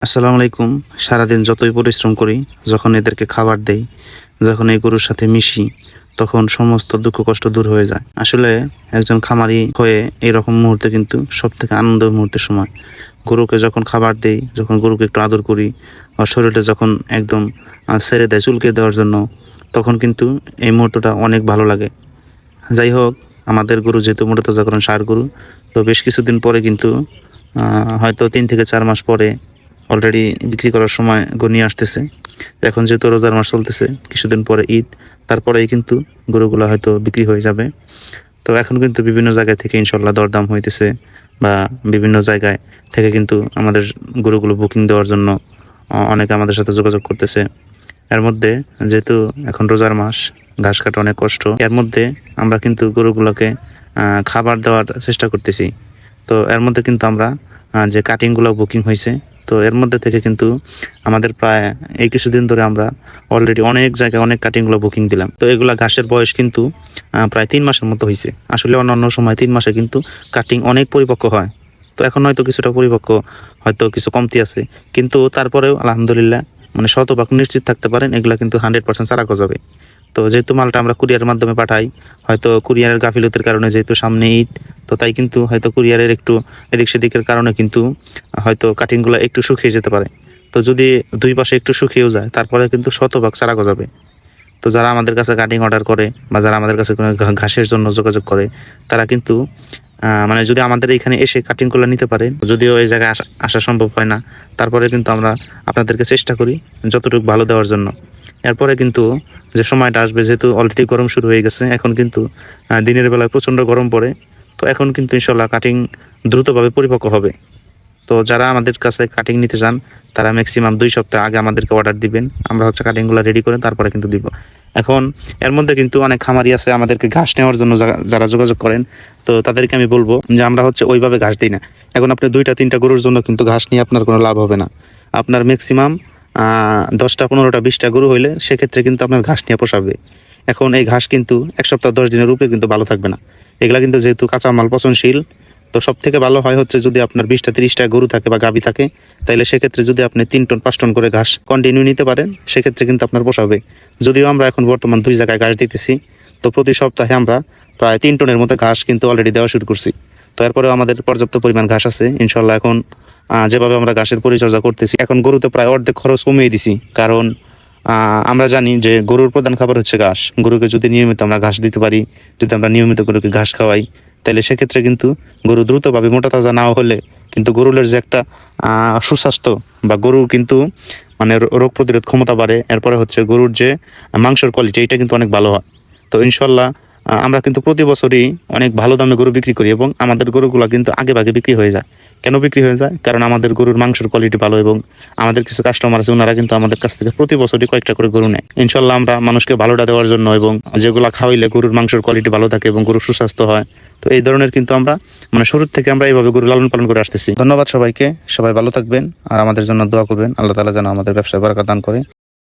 আসসালামু আলাইকুম। সারাদিন যতই পরিশ্রম করি, যখন এদেরকে খাবার দেই, যখন এই গরুর সাথে মিশি, তখন সমস্ত দুঃখ কষ্ট দূর হয়ে যায়। আসলে একজন খামারি হয়ে এরকম মুহূর্তে কিন্তু সবথেকে আনন্দের মুহূর্তের সময়। গরুকে যখন খাবার দেই, যখন গরুকে একটু আদর করি, আর শরীরটা যখন একদম ছেড়ে দেয় চুলকে দেওয়ার জন্য, তখন কিন্তু এই মুহূর্তটা অনেক ভালো লাগে। যাই হোক, আমাদের গরু যেহেতু মূলত জাগরণ ষাঁড় গরু, তো বেশ কিছুদিন পরে কিন্তু হয়তো ৩ থেকে ৪ মাস পরে অলরেডি বিক্রি করার সময় ঘনিয়ে আসতেছে। এখন যেহেতু রোজার মাস চলতেছে, কিছুদিন পরে ঈদ, তারপরেই কিন্তু গরুগুলো হয়তো বিক্রি হয়ে যাবে। তো এখন কিন্তু বিভিন্ন জায়গা থেকে ইনশাল্লাহ দরদাম হইতেছে, বা বিভিন্ন জায়গায় থেকে কিন্তু আমাদের গরুগুলো বুকিং দেওয়ার জন্য অনেকে আমাদের সাথে যোগাযোগ করতেছে। এর মধ্যে যেহেতু এখন রোজার মাস, ঘাস কাটা অনেক কষ্ট, এর মধ্যে আমরা কিন্তু গরুগুলোকে খাবার দেওয়ার চেষ্টা করতেছি। তো এর মধ্যে কিন্তু আমরা যে কাটিংগুলো বুকিং হয়েছে, তো এর মধ্যে থেকে কিন্তু আমাদের প্রায় এই কিছুদিন ধরে আমরা অলরেডি অনেক জায়গায় অনেক কাটিংগুলো বুকিং দিলাম। তো এগুলা ঘাসের বয়স কিন্তু প্রায় 3 মাসের মতো হয়েছে। আসলে অন্যান্য সময় 3 মাসে কিন্তু কাটিং অনেক পরিপক্ক হয়। তো এখন হয়তো কিছুটা পরিপক্ক, হয়তো কিছু কমতি আছে, কিন্তু তারপরেও আলহামদুলিল্লাহ মানে শতভাগ নিশ্চিত থাকতে পারেন এগুলা কিন্তু 100% চারা গজাবে। তো যেহেতু মালটা আমরা কুরিয়ারের মাধ্যমে পাঠাই, হয়তো কুরিয়ারের গাফিলতির কারণে, যেহেতু সামনে ঈদ, তো তাই কিন্তু হয়তো কুরিয়ারের একটু এদিক সেদিকের কারণে কিন্তু হয়তো কাটিংগুলো একটু শুকিয়ে যেতে পারে। তো যদি দুই পাশে একটু শুকিয়েও যায়, তারপরে কিন্তু শতভাগ চারা গজাবে। তো যারা আমাদের কাছে কাটিং অর্ডার করে, বা যারা আমাদের কাছে কোনো ঘাসের জন্য যোগাযোগ করে, তারা কিন্তু মানে যদি আমাদের এখানে এসে কাটিংগুলো নিতে পারে, যদিও এই জায়গায় আসা সম্ভব হয় না, তারপরে কিন্তু আমরা আপনাদেরকে চেষ্টা করি যতটুকু ভালো দেওয়ার জন্য। এরপরে কিন্তু যে সময়টা আসবে, যেহেতু অলরেডি গরম শুরু হয়ে গেছে, এখন কিন্তু দিনের বেলায় প্রচণ্ড গরম পড়ে। তো এখন কিন্তু ইনশাল্লাহ কাটিং দ্রুতভাবে পরিপক্ক হবে। তো যারা আমাদের কাছে কাটিং নিতে চান, তারা ম্যাক্সিমাম 2 সপ্তাহ আগে আমাদেরকে অর্ডার দিবেন। আমরা হচ্ছে কাটিংগুলো রেডি করে তারপরে কিন্তু দিব। এখন এর মধ্যে কিন্তু অনেক খামারি আছে আমাদেরকে ঘাস নেওয়ার জন্য যারা যোগাযোগ করেন, তো তাদেরকে আমি বলবো যে আমরা হচ্ছে ওইভাবে ঘাস দিই না। এখন আপনি 2টা 3টা গরুর জন্য কিন্তু ঘাস নিয়ে আপনার কোনো লাভ হবে না। আপনার ম্যাক্সিমাম 10টা 15টা 20টা গরু হইলে সেক্ষেত্রে কিন্তু আপনার ঘাস নিয়ে পোষাবে। এখন এই ঘাস কিন্তু 1 সপ্তাহ 10 দিনের উপরে কিন্তু ভালো থাকবে না। এগুলা কিন্তু যেহেতু কাঁচামাল পচনশীল, তো সব থেকে ভালো হয় হচ্ছে যদি আপনার 20টা 30টা গরু থাকে বা গাভী থাকে, তাইলে সেক্ষেত্রে যদি আপনি 3 টন 5 টন করে ঘাস কন্টিনিউ নিতে পারেন, সেক্ষেত্রে কিন্তু আপনার পোষাবে। যদিও আমরা এখন বর্তমান 2 জায়গায় ঘাস দিতেছি, তো প্রতি সপ্তাহে আমরা প্রায় 3 টনের মতো ঘাস কিন্তু অলরেডি দেওয়া শুরু করছি। তো এরপরেও আমাদের পর্যাপ্ত পরিমাণ ঘাস আছে ইনশাল্লাহ। এখন যেভাবে আমরা ঘাসের পরিচর্যা করতেছি, এখন গরুতে প্রায় অর্ধেক খরচ কমিয়ে দিছি। কারণ আমরা জানি যে গরুর প্রধান খাবার হচ্ছে ঘাস। গরুকে যদি নিয়মিত আমরা ঘাস দিতে পারি, যদি আমরা নিয়মিত গরুকে ঘাস খাওয়াই, তাহলে সেক্ষেত্রে কিন্তু গরু দ্রুতভাবে মোটা তাজা না হলে কিন্তু গরুলের যে একটা সুস্বাস্থ্য, বা গরুর কিন্তু মানে রোগ প্রতিরোধ ক্ষমতা বাড়ে। এরপরে হচ্ছে গরুর যে মাংসের কোয়ালিটি, এটা কিন্তু অনেক ভালো হয়। তো ইনশাল্লাহ আমরা কিন্তু প্রতি বছরই অনেক ভালো দামে গরু বিক্রি করি, এবং আমাদের গরুগুলো কিন্তু আগে ভাগে বিক্রি হয়ে যায়। কেন বিক্রি হয়ে যায়? কারণ আমাদের গরুর মাংসের কোয়ালিটি ভালো, এবং আমাদের কিছু কাস্টমার আছে, ওনারা কিন্তু আমাদের কাছ থেকে প্রতি বছরই কয়েকটা করে গরু নেয়। ইনশাল্লাহ আমরা মানুষকে ভালোটা দেওয়ার জন্য, এবং যেগুলা খাওয়াইলে গরুর মাংসের কোয়ালিটি ভালো থাকে এবং গরুর সুস্বাস্থ্য হয়, তো এই ধরনের কিন্তু আমরা মানে শুরু থেকে আমরা এইভাবে গরু লালন পালন করে আসতেছি। ধন্যবাদ সবাইকে, সবাই ভালো থাকবেন আর আমাদের জন্য দোয়া করবেন। আল্লাহ তাআলা যেন আমাদের ব্যবসায় বরকত দান করে।